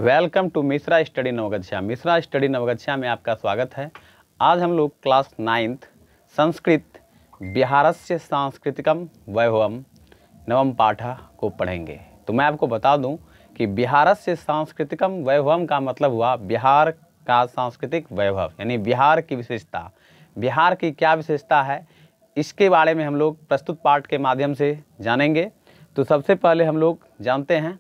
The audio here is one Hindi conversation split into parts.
Welcome to Mishra study Naugachia. Mishra study Naugachia में आपका स्वागत है। आज हम लोग क्लास 9th संस्कृत बिहारस्य सांस्कृतिकम वैभवम नवम पाठ को पढ़ेंगे। तो मैं आपको बता दूं कि बिहारस्य सांस्कृतिकम वैभवम का मतलब हुआ बिहार का सांस्कृतिक वैभव, यानी बिहार की विशेषता। बिहार की क्या विशेषता है, इसके बारे में हम लोग प्रस्तुत पाठ के माध्यम से जानेंगे। तो सबसे पहले हम लोग जानते हैं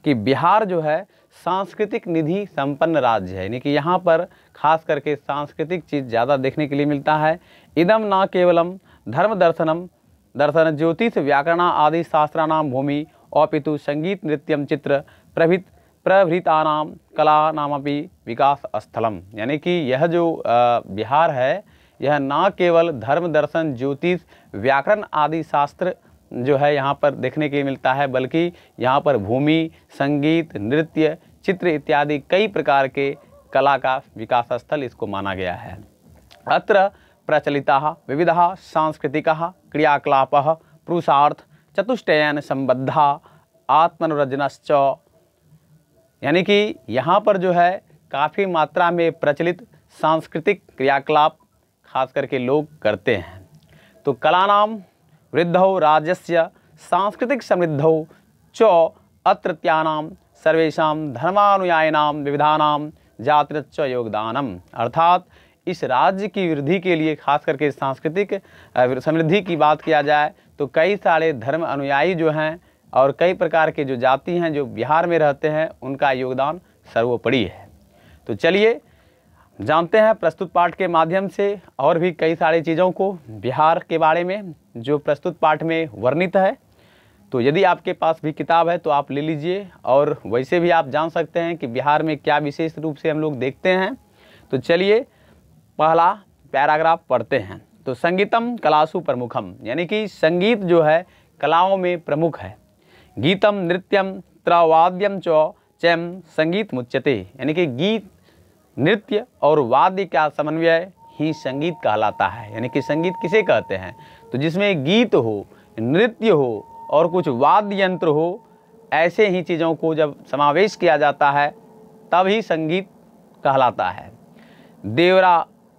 कि बिहार जो है सांस्कृतिक निधि संपन्न राज्य है, यानी कि यहाँ पर खास करके सांस्कृतिक चीज़ ज़्यादा देखने के लिए मिलता है। इदम न केवलम धर्म दर्शन ज्योतिष व्याकरण आदि शास्त्राणाम भूमि अपितु संगीत नृत्यम चित्र प्रभृतानाम कला नामपि विकास स्थलम, यानी कि यह जो बिहार है यह न केवल धर्म दर्शन ज्योतिष व्याकरण आदि शास्त्र जो है यहाँ पर देखने के लिए मिलता है, बल्कि यहाँ पर भूमि, संगीत, नृत्य, चित्र इत्यादि कई प्रकार के कला का विकास स्थल इसको माना गया है। अत्र प्रचलिताः विविधाः सांस्कृतिकाः क्रियाकलापाः पुरुषार्थ चतुष्टयेन संबद्धा आत्मनोरंजनश्च, यानी कि यहाँ पर जो है काफ़ी मात्रा में प्रचलित सांस्कृतिक क्रियाकलाप खास करके लोग करते हैं। तो कलानाम वृद्धौ राज्यस्य सांस्कृतिक समृद्धौ च अत्रत्यानां सर्वेषां धर्मानुयायिनां विविधानां जातिरच्च योगदानम, अर्थात इस राज्य की वृद्धि के लिए खास करके सांस्कृतिक समृद्धि की बात किया जाए तो कई सारे धर्म अनुयायी जो हैं और कई प्रकार के जो जाति हैं जो बिहार में रहते हैं उनका योगदान सर्वोपरि है। तो चलिए जानते हैं प्रस्तुत पाठ के माध्यम से और भी कई सारी चीज़ों को बिहार के बारे में जो प्रस्तुत पाठ में वर्णित है। तो यदि आपके पास भी किताब है तो आप ले लीजिए, और वैसे भी आप जान सकते हैं कि बिहार में क्या विशेष रूप से हम लोग देखते हैं। तो चलिए पहला पैराग्राफ पढ़ते हैं। तो संगीतम कलासु प्रमुखम, यानी कि संगीत जो है कलाओं में प्रमुख है। गीतम नृत्यम त्रवाद्यम चैम संगीत मुच्यते, यानी कि गीत, नृत्य और वाद्य का समन्वय ही संगीत कहलाता है। यानी कि संगीत किसे कहते हैं, तो जिसमें गीत हो, नृत्य हो और कुछ वाद्य यंत्र हो, ऐसे ही चीज़ों को जब समावेश किया जाता है तभी संगीत कहलाता है।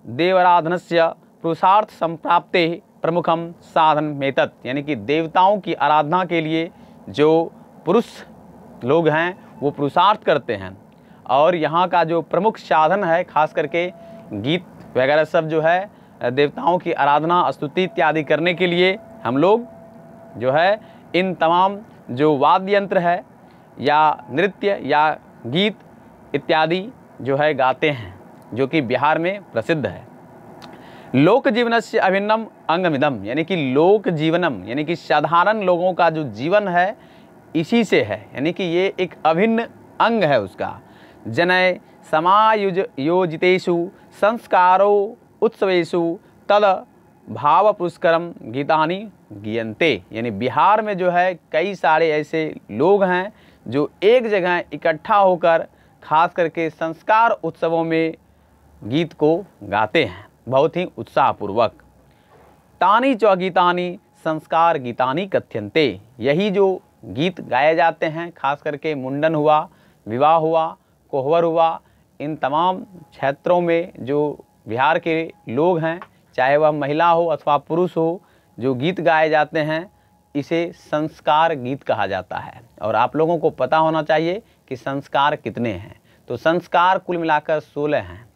देवराधनस्य पुरुषार्थ संप्राप्ते प्रमुखम साधन मेतत्, यानी कि देवताओं की आराधना के लिए जो पुरुष लोग हैं वो पुरुषार्थ करते हैं, और यहाँ का जो प्रमुख साधन है खास करके गीत वगैरह सब जो है देवताओं की आराधना स्तुति इत्यादि करने के लिए हम लोग जो है इन तमाम जो वाद्य यंत्र है या नृत्य या गीत इत्यादि जो है गाते हैं, जो कि बिहार में प्रसिद्ध है। लोक जीवनस्य अभिन्नम अंगमिदम, यानी कि लोक जीवनम यानी कि साधारण लोगों का जो जीवन है इसी से है, यानी कि ये एक अभिन्न अंग है उसका। जनय समायोजितेषु संस्कारो उत्सवेषु तद भाव पुष्करम गीतानि गीयन्ते, यानी बिहार में जो है कई सारे ऐसे लोग हैं जो एक जगह इकट्ठा होकर खास करके संस्कार उत्सवों में गीत को गाते हैं बहुत ही उत्साहपूर्वक। तानि च गीतानि संस्कार गीतानि कथ्यन्ते, यही जो गीत गाए जाते हैं खास करके मुंडन हुआ, विवाह हुआ, कोहबर हुआ, इन तमाम क्षेत्रों में जो बिहार के लोग हैं, चाहे वह महिला हो अथवा पुरुष हो, जो गीत गाए जाते हैं इसे संस्कार गीत कहा जाता है। और आप लोगों को पता होना चाहिए कि संस्कार कितने हैं। तो संस्कार कुल मिलाकर 16 हैं,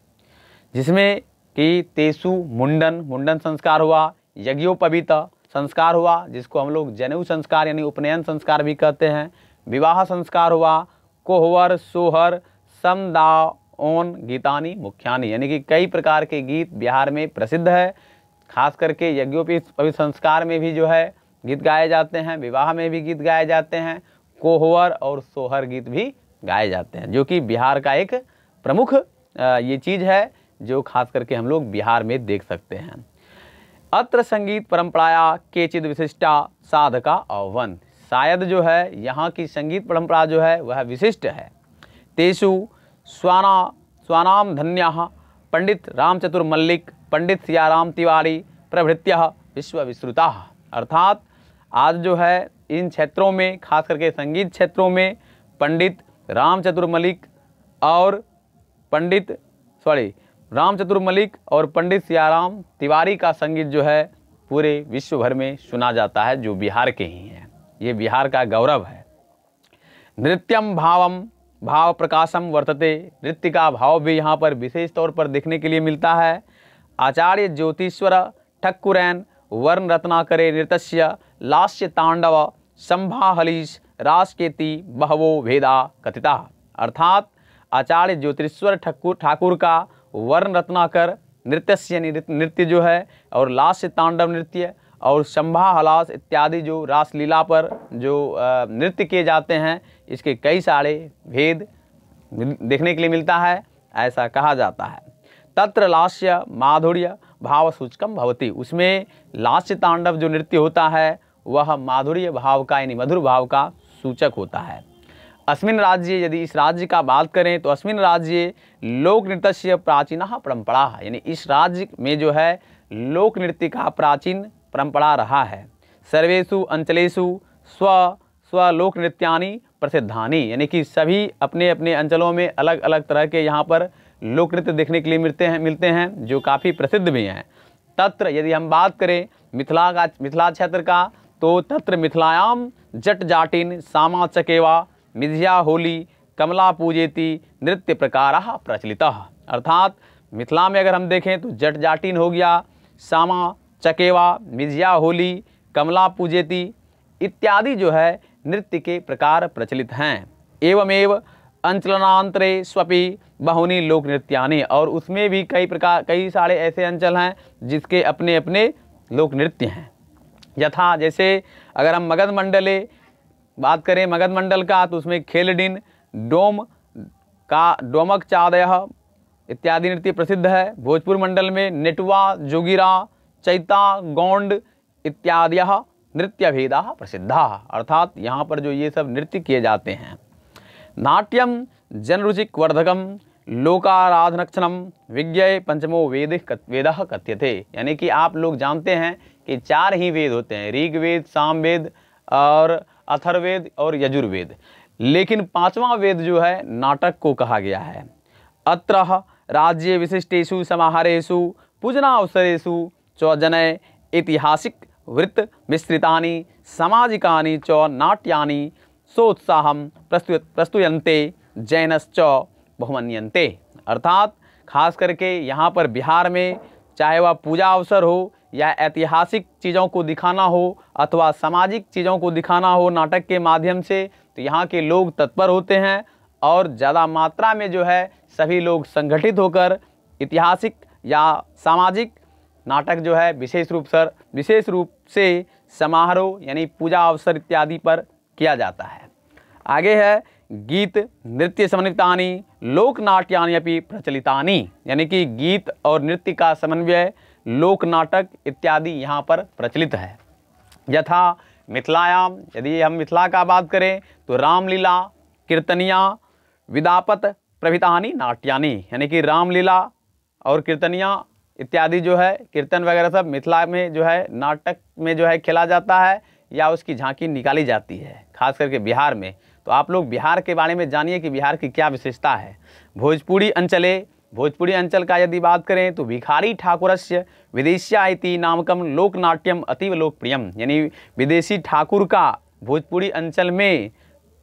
जिसमें कि तेसु मुंडन संस्कार हुआ, यज्ञोपवीत संस्कार हुआ जिसको हम लोग जनेऊ संस्कार यानी उपनयन संस्कार भी कहते हैं, विवाह संस्कार हुआ, कोहबर, सोहर, समदाओन गीतानि मुख्यानि, यानी कि कई प्रकार के गीत बिहार में प्रसिद्ध है। खास करके यज्ञोपवीत संस्कार में भी जो है गीत गाए जाते हैं, विवाह में भी गीत गाए जाते हैं, कोहबर और सोहर गीत भी गाए जाते हैं, जो कि बिहार का एक प्रमुख ये चीज़ है जो खास करके हम लोग बिहार में देख सकते हैं। अत्र संगीत परंपराया केचिद विशिष्टा साधका अवन, शायद जो है यहाँ की संगीत परंपरा जो है वह विशिष्ट है। तेषु स्वानाम धन्याः पंडित रामचतुर मल्लिक, पंडित सियाराम तिवारी प्रभृत्यः विश्वविश्रुताः, अर्थात आज जो है इन क्षेत्रों में खास करके संगीत क्षेत्रों में पंडित रामचतुर मल्लिक और राम चतुर मलिक और पंडित सियाराम तिवारी का संगीत जो है पूरे विश्व भर में सुना जाता है, जो बिहार के ही हैं। ये बिहार का गौरव है। नृत्यम भावम भाव प्रकाशम वर्तते, नृत्य का भाव भी यहाँ पर विशेष तौर पर देखने के लिए मिलता है। आचार्य ज्योतिश्वर ठक्कुरैन वर्ण रत्नाकरे नृत्य लास्य तांडव संभाहलीश रासकेति बहवो भेदा कथिता। अर्थात आचार्य ज्योतिश्वर ठाकुर का वर्ण रत्नाकर नृत्य नृत्य जो है और लास्य तांडव नृत्य और संभाहलास इत्यादि जो रासलीला पर जो नृत्य किए जाते हैं, इसके कई सारे भेद देखने के लिए मिलता है, ऐसा कहा जाता है। तत्र लास्य माधुर्य भाव सूचकम भवति, उसमें लास्य तांडव जो नृत्य होता है वह माधुर्य भाव का यानी मधुर भाव का सूचक होता है। अस्मिन राज्य, यदि इस राज्य का बात करें तो अस्मिन राज्य लोक नृत्य प्राचीन परंपरा, यानी इस राज्य में जो है लोक नृत्य का प्राचीन परंपरा रहा है। सर्वेषु अंचलेषु स्व लोक नृत्यानि प्रसिद्धानि, यानी कि सभी अपने अपने अंचलों में अलग अलग तरह के यहाँ पर लोक नृत्य देखने के लिए मिलते हैं जो काफ़ी प्रसिद्ध भी हैं। तत्र यदि हम बात करें मिथिला क्षेत्र का, तो तत्र मिथिलायाम जट जाटिन सामा चकेवा मिझिया होली कमला पूजेति नृत्य प्रकार प्रचलित। अर्थात मिथिला में अगर हम देखें तो जट जाटिन हो गया, सामा चकेवा, मिझिया होली, कमला पूजेति इत्यादि जो है नृत्य के प्रकार प्रचलित हैं। एवमेव अंचलनांतरे स्वपि बहुनी लोक नृत्यानि, और उसमें भी कई सारे ऐसे अंचल हैं जिसके अपने अपने लोक नृत्य हैं। यथा जैसे अगर हम मगध मंडले बात करें मगध मंडल का, तो उसमें खेलडिन डोमक चादय इत्यादि नृत्य प्रसिद्ध है। भोजपुर मंडल में नेटुआ, जोगिरा, चैता, गोंड इत्यादि नृत्य भेदा प्रसिद्धा। अर्थात यहाँ पर जो ये सब नृत्य किए जाते हैं। नाट्यम जनरुचिक वर्धकम लोकाराधनक्षणम विज्ञय पंचमो वेद कथ्यते, यानी कि आप लोग जानते हैं कि 4 ही वेद होते हैं, ऋग्वेद, सामवेद और अथर्ववेद और यजुर्वेद, लेकिन 5वां वेद जो है नाटक को कहा गया है। अत्र राज्य विशिष्टेषु समाहारेषु पूजनावसरेषु च जनय ऐतिहासिक वृत्त मिश्रितानि सामाजिकानि च नाट्यानि सोत्साहं प्रस्तुयन्ते जैनश्च बहुमन्यन्ते। अर्थात खास करके यहाँ पर बिहार में चाहे वह पूजा अवसर हो या ऐतिहासिक चीज़ों को दिखाना हो अथवा सामाजिक चीज़ों को दिखाना हो नाटक के माध्यम से, तो यहाँ के लोग तत्पर होते हैं और ज़्यादा मात्रा में जो है सभी लोग संगठित होकर ऐतिहासिक या सामाजिक नाटक जो है विशेष रूप से समारोह यानी पूजा अवसर इत्यादि पर किया जाता है। आगे है गीत नृत्य समन्वितानि लोक नाट्यानि अपि प्रचलितानि, यानी कि गीत और नृत्य का समन्वय लोक नाटक इत्यादि यहाँ पर प्रचलित है। यथा मिथिलायाम, यदि हम मिथिला का बात करें तो रामलीला, कीर्तनिया, विदापत प्रभृतानि नाट्यानि, यानी कि रामलीला और कीर्तनिया इत्यादि जो है कीर्तन वगैरह सब मिथिला में जो है नाटक में जो है खेला जाता है या उसकी झांकी निकाली जाती है, खास करके बिहार में। तो आप लोग बिहार के बारे में जानिए कि बिहार की क्या विशेषता है। भोजपुरी अंचल का यदि बात करें तो भिखारी ठाकुरस्य विदेशिया इति नामकम लोकनाट्यम अतीव लोकप्रियम, यानी विदेशी ठाकुर का भोजपुरी अंचल में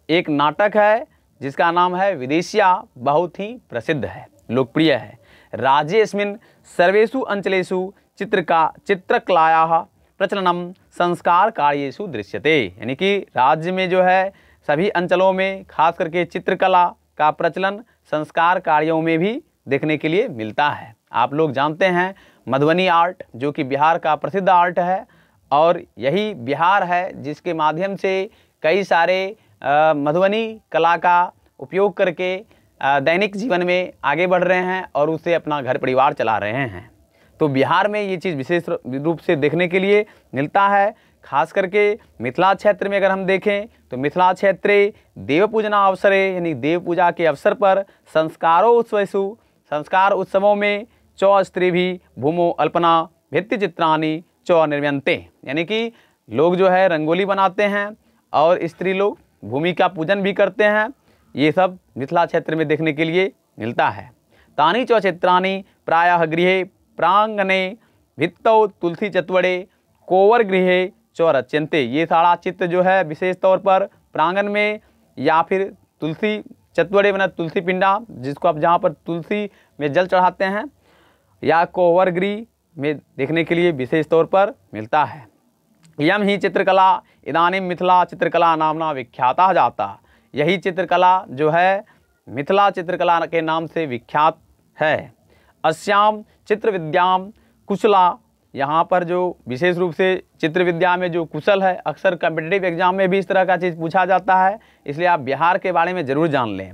एक नाटक है जिसका नाम है विदेशिया, बहुत ही प्रसिद्ध है, लोकप्रिय है। राज्येस्मिन् सर्वेषु अंचलेषु चित्रकलायाः प्रचलनम संस्कार कार्येषु दृश्यते, यानी कि राज्य में जो है सभी अंचलों में खास करके चित्रकला का प्रचलन संस्कार कार्यों में भी देखने के लिए मिलता है। आप लोग जानते हैं मधुबनी आर्ट जो कि बिहार का प्रसिद्ध आर्ट है, और यही बिहार है जिसके माध्यम से कई सारे मधुबनी कला का उपयोग करके दैनिक जीवन में आगे बढ़ रहे हैं और उससे अपना घर परिवार चला रहे हैं। तो बिहार में ये चीज़ विशेष रूप से देखने के लिए मिलता है। खास करके मिथिला क्षेत्र में अगर हम देखें तो मिथिला क्षेत्रे देव पूजना अवसरे, यानी देव पूजा के अवसर पर संस्कार उत्सवों में चौ स्त्री भी भूमो अल्पना भित्ति चित्राणी चौ निर्म्यन्ते, यानी कि लोग जो है रंगोली बनाते हैं और स्त्री लोग भूमि का पूजन भी करते हैं ये सब मिथिला क्षेत्र में देखने के लिए मिलता है। तानि च चित्राणि प्रायः गृहे प्रांगणे भित्तौ तुलसी चत्वरे कोवर गृहे च रच्यन्ते। ये सारा चित्र जो है विशेष तौर पर प्रांगण में या फिर तुलसी चत्वरे बना तुलसी पिंडा, जिसको आप जहाँ पर तुलसी में जल चढ़ाते हैं, या कोवर गृह में देखने के लिए विशेष तौर पर मिलता है। यम ही चित्रकला इदानीं मिथिला चित्रकला नामना विख्याता जाता। यही चित्रकला जो है मिथिला चित्रकला के नाम से विख्यात है। अस्याम चित्र विद्याम कुशला, यहाँ पर जो विशेष रूप से चित्र विद्या में जो कुशल है, अक्सर कॉम्पिटिटिव एग्जाम में भी इस तरह का चीज़ पूछा जाता है, इसलिए आप बिहार के बारे में ज़रूर जान लें।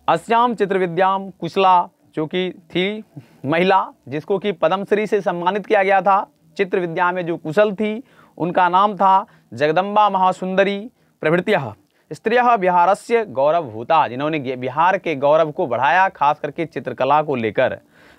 अस्याम चित्र विद्याम कुशला, जो कि थी महिला जिसको कि पद्मश्री से सम्मानित किया गया था, चित्र विद्या में जो कुशल थी उनका नाम था जगदम्बा महासुंदरी प्रभृतियः स्त्रियः बिहारस्य गौरवभूता, जिन्होंने बिहार के गौरव को बढ़ाया, खास करके चित्रकला को लेकर।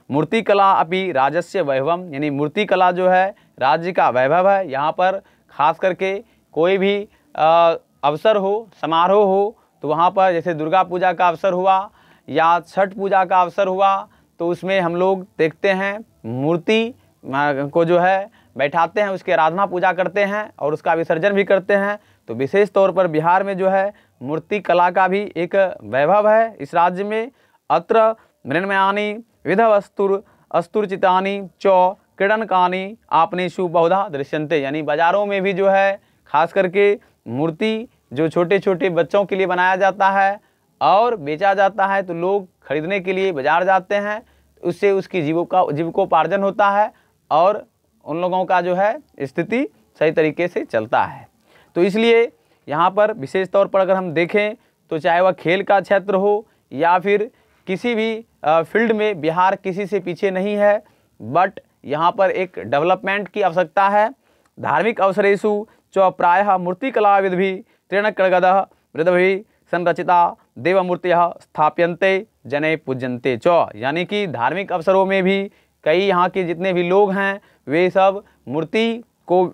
मूर्तिकला अपि राजस्य वैभवम, यानी मूर्तिकला जो है राज्य का वैभव है। यहाँ पर खास करके कोई भी अवसर हो, समारोह हो, तो वहाँ पर जैसे दुर्गा पूजा का अवसर हुआ या छठ पूजा का अवसर हुआ, तो उसमें हम लोग देखते हैं मूर्ति को जो है बैठाते हैं, उसकी आराधना पूजा करते हैं और उसका विसर्जन भी करते हैं। तो विशेष तौर पर बिहार में जो है मूर्ति कला का भी एक वैभव है इस राज्य में। अत्र मृण्मयानि विधवस्तुरचितानि च क्रीडनकानि आपनेषु बहुधा दृश्यन्ते, यानी बाज़ारों में भी जो है खास करके मूर्ति जो छोटे छोटे बच्चों के लिए बनाया जाता है और बेचा जाता है, तो लोग खरीदने के लिए बाज़ार जाते हैं, उससे उसकी जीविकोपार्जन होता है और उन लोगों का जो है स्थिति सही तरीके से चलता है। तो इसलिए यहाँ पर विशेष तौर पर अगर हम देखें तो चाहे वह खेल का क्षेत्र हो या फिर किसी भी फील्ड में बिहार किसी से पीछे नहीं है, बट यहाँ पर एक डेवलपमेंट की आवश्यकता है। धार्मिक अवसरेषु च प्रायः मूर्तिकलाविद्भिः तृणकड़गदः वृद्धभिः संरचिता देवमूर्तियः स्थाप्यन्ते जने पूज्यन्ते च, यानी कि धार्मिक अवसरों में भी कई यहाँ के जितने भी लोग हैं वे सब मूर्ति को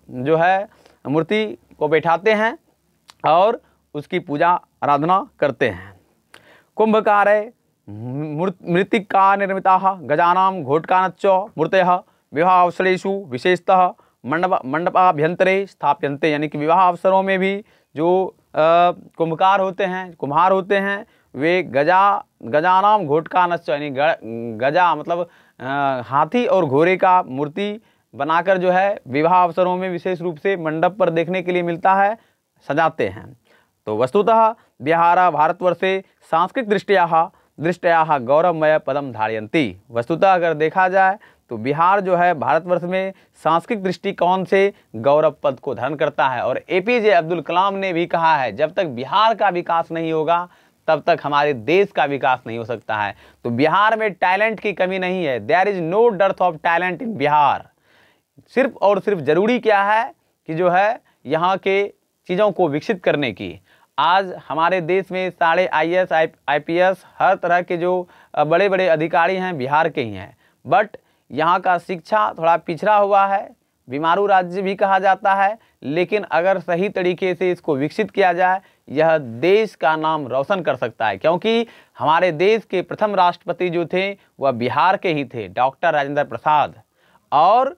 बैठाते हैं और उसकी पूजा आराधना करते हैं। कुंभकारे मृत्तिका निर्मिताः गजानां घोटकानश्च मूर्तयः विवाह अवसरेषु विशेषतः मंडपाभ्यंतरे स्थाप्यन्ते, यानी कि विवाह अवसरों में भी जो कुंभकार होते हैं, कुम्हार होते हैं, वे गजानाम घोटकानश्च, यानी गजा मतलब हाथी और घोड़े का मूर्ति बनाकर जो है विवाह अवसरों में विशेष रूप से मंडप पर देखने के लिए मिलता है, सजाते हैं। तो वस्तुतः बिहार भारतवर्षे सांस्कृतिक दृष्टया गौरवमय पदम धारयन्ति। वस्तुतः अगर देखा जाए तो बिहार जो है भारतवर्ष में सांस्कृतिक दृष्टिकोण से गौरव पद को धारण करता है। और APJ अब्दुल कलाम ने भी कहा है, जब तक बिहार का विकास नहीं होगा तब तक हमारे देश का विकास नहीं हो सकता है। तो बिहार में टैलेंट की कमी नहीं है, there is no dearth of talent in Bihar. सिर्फ और सिर्फ जरूरी क्या है कि जो है यहाँ के चीज़ों को विकसित करने की। आज हमारे देश में सारे IAS IPS हर तरह के जो बड़े बड़े अधिकारी हैं बिहार के ही हैं, बट यहाँ का शिक्षा थोड़ा पिछड़ा हुआ है, बीमारू राज्य भी कहा जाता है। लेकिन अगर सही तरीके से इसको विकसित किया जाए, यह देश का नाम रोशन कर सकता है, क्योंकि हमारे देश के प्रथम राष्ट्रपति जो थे वह बिहार के ही थे, डॉक्टर राजेंद्र प्रसाद, और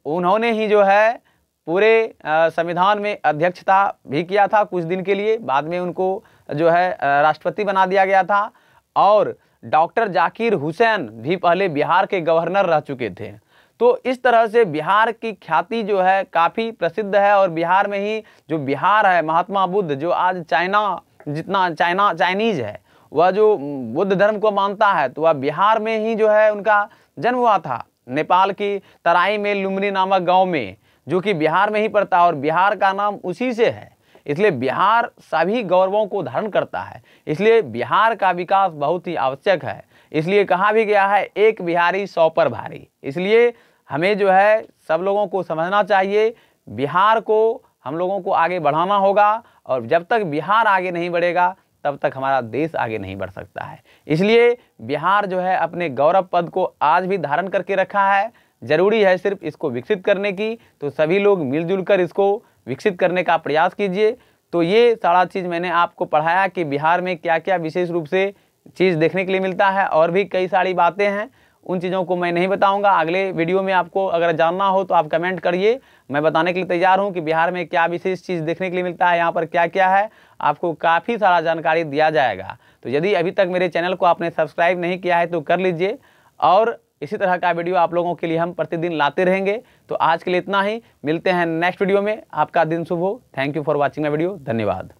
उन्होंने ही जो है पूरे संविधान में अध्यक्षता भी किया था कुछ दिन के लिए, बाद में उनको जो है राष्ट्रपति बना दिया गया था। और डॉक्टर जाकिर हुसैन भी पहले बिहार के गवर्नर रह चुके थे। तो इस तरह से बिहार की ख्याति जो है काफ़ी प्रसिद्ध है। और बिहार में ही जो बिहार है, महात्मा बुद्ध जो आज चाइनीज है, वह जो बुद्ध धर्म को मानता है, तो वह बिहार में ही जो है उनका जन्म हुआ था, नेपाल की तराई में लुम्बिनी नामक गांव में, जो कि बिहार में ही पड़ता है और बिहार का नाम उसी से है। इसलिए बिहार सभी गौरवों को धारण करता है, इसलिए बिहार का विकास बहुत ही आवश्यक है। इसलिए कहा भी गया है, एक बिहारी 100 पर भारी। इसलिए हमें जो है सब लोगों को समझना चाहिए, बिहार को हम लोगों को आगे बढ़ाना होगा, और जब तक बिहार आगे नहीं बढ़ेगा तब तक हमारा देश आगे नहीं बढ़ सकता है। इसलिए बिहार जो है अपने गौरव पद को आज भी धारण करके रखा है। जरूरी है सिर्फ इसको विकसित करने की, तो सभी लोग मिलजुल कर इसको विकसित करने का प्रयास कीजिए। तो ये सारा चीज़ मैंने आपको पढ़ाया कि बिहार में क्या क्या विशेष रूप से चीज़ देखने के लिए मिलता है, और भी कई सारी बातें हैं, उन चीज़ों को मैं नहीं बताऊंगा। अगले वीडियो में आपको अगर जानना हो तो आप कमेंट करिए, मैं बताने के लिए तैयार हूं कि बिहार में क्या विशेष चीज़ देखने के लिए मिलता है, यहाँ पर क्या क्या है, आपको काफ़ी सारा जानकारी दिया जाएगा। तो यदि अभी तक मेरे चैनल को आपने सब्सक्राइब नहीं किया है तो कर लीजिए, और इसी तरह का वीडियो आप लोगों के लिए हम प्रतिदिन लाते रहेंगे। तो आज के लिए इतना ही, मिलते हैं नेक्स्ट वीडियो में। आपका दिन शुभ हो। Thank you for watching my video. धन्यवाद।